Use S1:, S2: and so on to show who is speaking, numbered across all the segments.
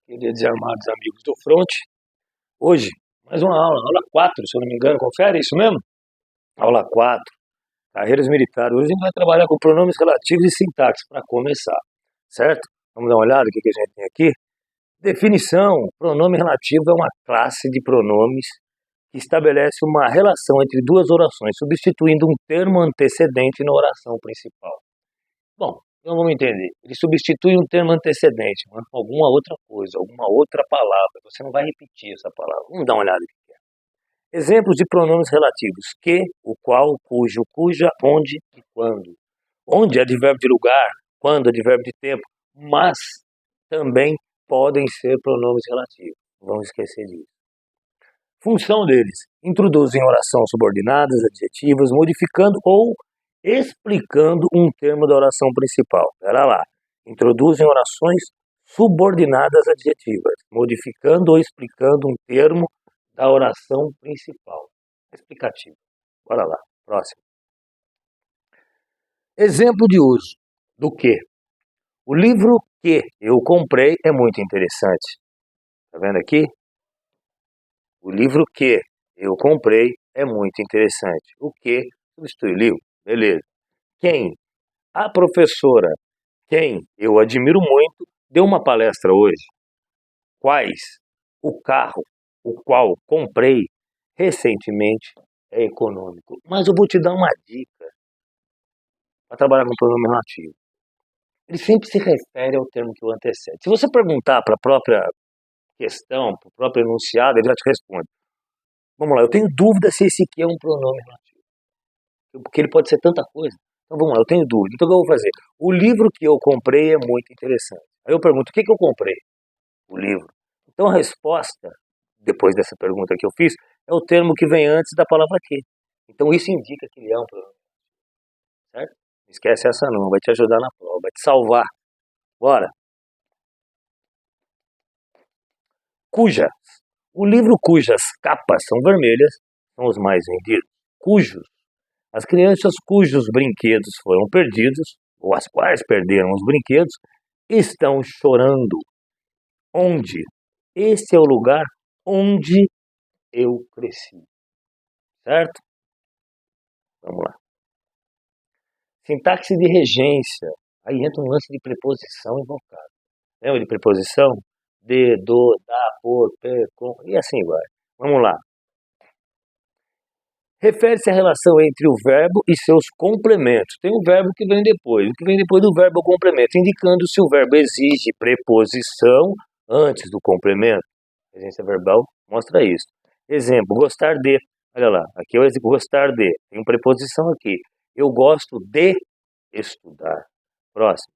S1: Queridos e amados amigos do Front, hoje, mais uma aula 4, se eu não me engano, confere, é isso mesmo? Aula 4, carreiras militares. Hoje a gente vai trabalhar com pronomes relativos e sintaxe, para começar, certo? Vamos dar uma olhada no que a gente tem aqui. Definição: pronome relativo é uma classe de pronomes que estabelece uma relação entre duas orações, substituindo um termo antecedente na oração principal. Bom, então vamos entender. Ele substitui um termo antecedente com alguma outra coisa, alguma outra palavra. Você não vai repetir essa palavra. Vamos dar uma olhada aqui. Exemplos de pronomes relativos: que, o qual, cujo, cuja, onde e quando. Onde é advérbio de lugar, quando é advérbio de tempo, mas também podem ser pronomes relativos. Não vamos esquecer disso. Função deles: introduzem oração subordinadas, adjetivas, modificando ou explicando um termo da oração principal. Espera lá. Introduzem orações subordinadas adjetivas, modificando ou explicando um termo da oração principal. Explicativo. Bora lá. Próximo. Exemplo de uso do que. O livro que eu comprei é muito interessante. Tá vendo aqui? O livro que eu comprei é muito interessante. O que substitui o livro. Beleza. Quem? A professora, quem eu admiro muito, deu uma palestra hoje. Quais? O carro, o qual comprei recentemente, é econômico. Mas eu vou te dar uma dica para trabalhar com pronome relativo. Ele sempre se refere ao termo que o antecede. Se você perguntar para a própria questão, para o próprio enunciado, ele já te responde. Vamos lá, eu tenho dúvida se esse aqui é um pronome relativo. Porque ele pode ser tanta coisa. Então vamos lá, eu tenho dúvida. Então o que eu vou fazer? O livro que eu comprei é muito interessante. Aí eu pergunto, o que eu comprei? O livro. Então a resposta, depois dessa pergunta que eu fiz, é o termo que vem antes da palavra que. Então isso indica que ele é um pronome. Certo? Não esquece essa não, vai te ajudar na prova, vai te salvar. Bora. Cujas. O livro cujas capas são vermelhas são os mais vendidos. Cujos. As crianças cujos brinquedos foram perdidos, ou as quais perderam os brinquedos, estão chorando. Onde? Esse é o lugar onde eu cresci. Certo? Vamos lá. Sintaxe de regência. Aí entra um lance de preposição e vocábulo. Lembra de preposição? De, do, da, por, per, com, e assim vai. Vamos lá. Refere-se à relação entre o verbo e seus complementos. Tem um verbo que vem depois. O que vem depois do verbo é o complemento, indicando se o verbo exige preposição antes do complemento. A regência verbal mostra isso. Exemplo, gostar de. Olha lá, aqui é o exemplo, gostar de. Tem uma preposição aqui. Eu gosto de estudar. Próximo.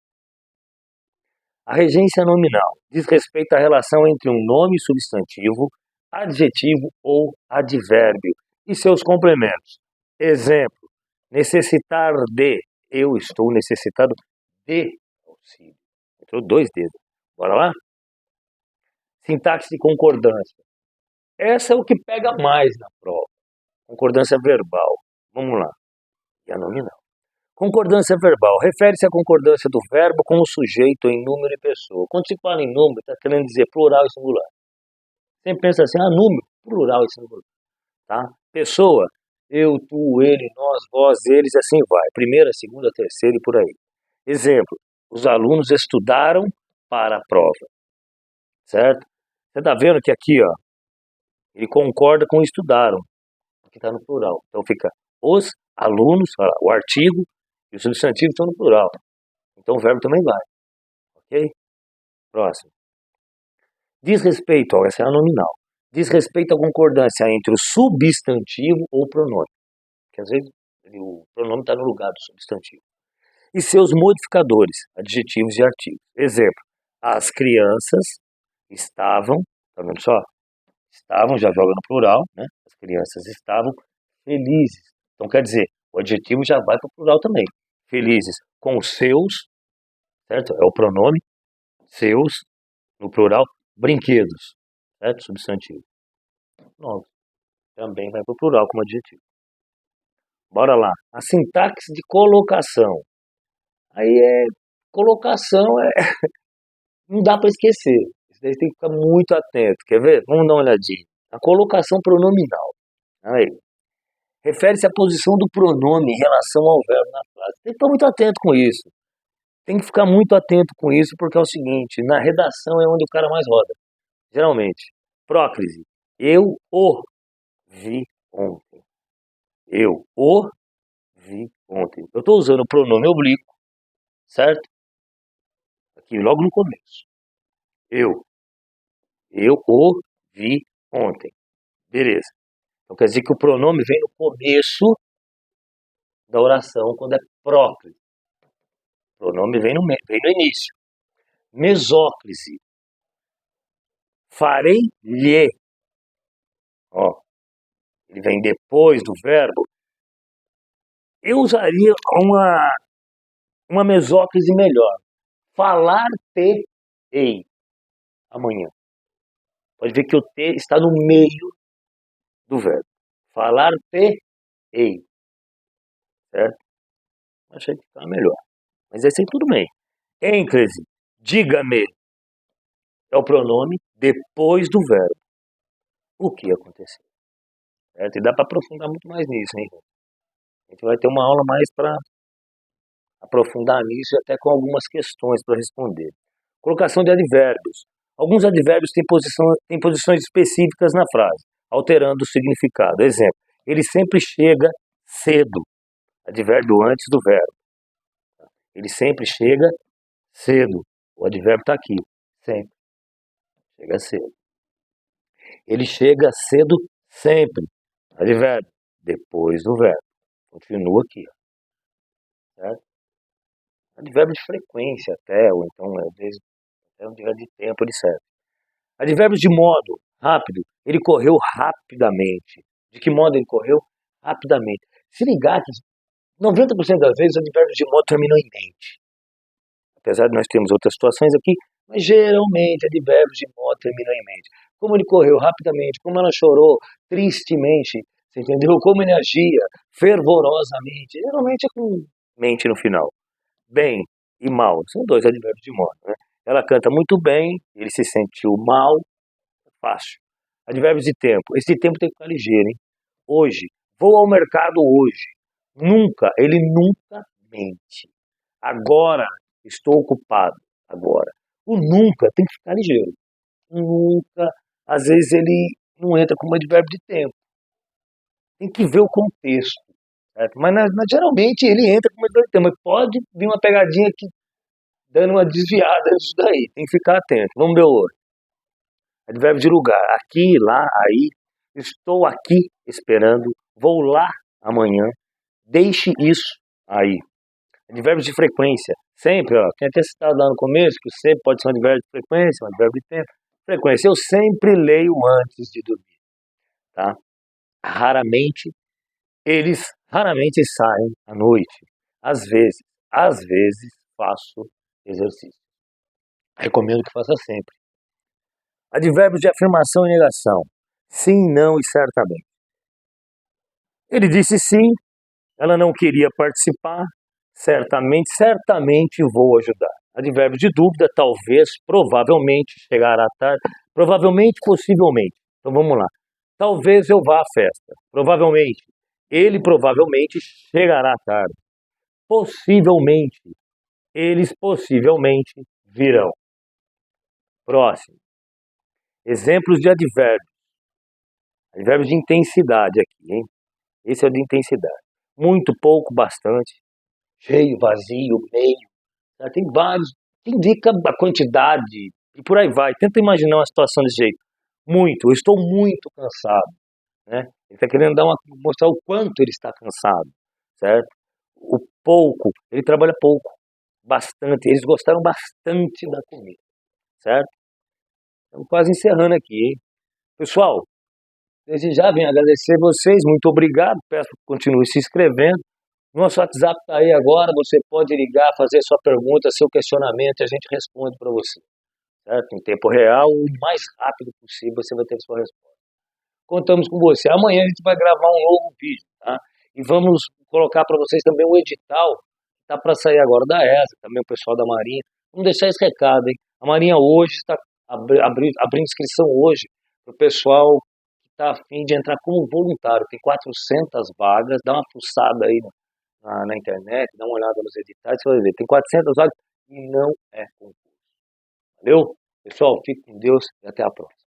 S1: A regência nominal diz respeito à relação entre um nome substantivo, adjetivo ou advérbio e seus complementos. Exemplo, necessitar de. Eu estou necessitado de auxílio. Entrou 2 dedos. Bora lá? Sintaxe de concordância. Essa é o que pega mais na prova. Concordância verbal. Vamos lá. E a nominal. Concordância verbal. Refere-se à concordância do verbo com o sujeito em número e pessoa. Quando se fala em número, está querendo dizer plural e singular. Sempre pensa assim, número, plural e singular. Tá? Pessoa, eu, tu, ele, nós, vós, eles, assim vai. Primeira, segunda, terceira e por aí. Exemplo, os alunos estudaram para a prova. Certo? Você está vendo que aqui, ó, ele concorda com estudaram, porque está no plural. Então fica os alunos, o artigo e o substantivo estão no plural. Então o verbo também vai. Ok? Próximo. Diz respeito, essa é a nominal. Diz respeito à concordância entre o substantivo ou o pronome. Porque às vezes o pronome está no lugar do substantivo. E seus modificadores, adjetivos e artigos. Exemplo, as crianças estavam, tá vendo só? Estavam, já joga no plural, né? As crianças estavam felizes. Então quer dizer, o adjetivo já vai para o plural também. Felizes com os seus, certo? É o pronome, seus, no plural, brinquedos, certo? Substantivo. Pronto. Também vai para o plural como adjetivo. Bora lá. A sintaxe de colocação. Aí colocação não dá para esquecer. daí tem que ficar muito atento. Quer ver? Vamos dar uma olhadinha. A colocação pronominal. Aí. Refere-se à posição do pronome em relação ao verbo na frase. Tem que ficar muito atento com isso. Tem que ficar muito atento com isso, porque é o seguinte, na redação é onde o cara mais roda. Geralmente. Próclise. Eu o vi ontem. Eu o vi ontem. Eu estou usando o pronome oblíquo, certo? Aqui logo no começo. Eu o vi ontem. Beleza. Então quer dizer que o pronome vem no começo da oração, quando é próclise. O pronome vem no início. Mesóclise. Farei-lhe. Ó, ele vem depois do verbo. Eu usaria uma mesóclise melhor. Falar-te-ei amanhã. Pode ver que o T está no meio do verbo. Falar-te-ei. Certo? Achei que está melhor. Mas esse aí tudo bem. Ênclese. Diga-me. É o pronome depois do verbo. O que aconteceu? Certo? E dá para aprofundar muito mais nisso, hein? A gente vai ter uma aula mais para aprofundar nisso e até com algumas questões para responder. Colocação de advérbios. Alguns advérbios têm posições específicas na frase, alterando o significado. Exemplo, ele sempre chega cedo. Advérbio antes do verbo. Ele sempre chega cedo. O advérbio está aqui. Sempre. Chega cedo. Ele chega cedo sempre. Advérbio. Depois do verbo. Continua aqui. Certo? Advérbio de frequência até, ou então até um dia de tempo ele serve. Advérbios de modo, rápido. Ele correu rapidamente. De que modo ele correu? Rapidamente. Se ligar que 90% das vezes o advérbio de modo terminou em mente. Apesar de nós termos outras situações aqui, mas geralmente advérbios de modo terminam em mente. Como ele correu rapidamente, como ela chorou tristemente, você entendeu? Como ele agia fervorosamente. Geralmente é com mente no final. Bem e mal, são dois advérbios de modo, né? Ela canta muito bem, ele se sentiu mal, fácil. Advérbios de tempo. Esse tempo tem que ficar ligeiro, hein? Hoje, vou ao mercado hoje. Nunca, ele nunca mente. Agora, estou ocupado. Agora. O nunca tem que ficar ligeiro. Nunca, às vezes ele não entra como advérbio de tempo. Tem que ver o contexto. Certo? Mas geralmente ele entra como advérbio de tempo. Mas pode vir uma pegadinha aqui, dando uma desviada disso daí. Tem que ficar atento. Vamos ver o outro. Advérbio de lugar. Aqui, lá, aí. Estou aqui esperando. Vou lá amanhã. Deixe isso aí. Advérbios de frequência. Sempre, ó. Tinha até citado lá no começo que sempre pode ser um advérbio de frequência, um advérbio de tempo. Frequência. Eu sempre leio antes de dormir. Tá? Eles raramente saem à noite. Às vezes faço exercício. Recomendo que faça sempre. Advérbios de afirmação e negação. Sim, não e certamente. Ele disse sim, ela não queria participar, certamente vou ajudar. Advérbio de dúvida, talvez, provavelmente, chegará tarde, provavelmente, possivelmente. Então vamos lá. Talvez eu vá à festa, provavelmente. Ele provavelmente chegará tarde. Possivelmente, eles possivelmente virão. Próximo. Exemplos de advérbios. Advérbios de intensidade aqui, hein? Esse é o de intensidade. Muito, pouco, bastante. Cheio, vazio, meio. Tem vários. Que indica a quantidade e por aí vai. Tenta imaginar uma situação desse jeito. Muito. Eu estou muito cansado. Né? Ele está querendo mostrar o quanto ele está cansado. Certo? O pouco. Ele trabalha pouco. Bastante. Eles gostaram bastante da comida. Certo? Estamos quase encerrando aqui, hein? Pessoal, desde já venho agradecer vocês, muito obrigado, peço que continue se inscrevendo. Nosso WhatsApp está aí agora, você pode ligar, fazer sua pergunta, seu questionamento e a gente responde para você. Certo? Em tempo real, o mais rápido possível você vai ter sua resposta. Contamos com você. Amanhã a gente vai gravar um novo vídeo, tá? E vamos colocar para vocês também o edital, que está para sair agora da ESA, também o pessoal da Marinha. Vamos deixar esse recado, hein? A Marinha hoje está abrir inscrição hoje para o pessoal que está a fim de entrar como voluntário. Tem 400 vagas, dá uma fuçada aí na internet, dá uma olhada nos editais, você vai ver. Tem 400 vagas e não é concurso. Valeu? Pessoal, fique com Deus e até a próxima.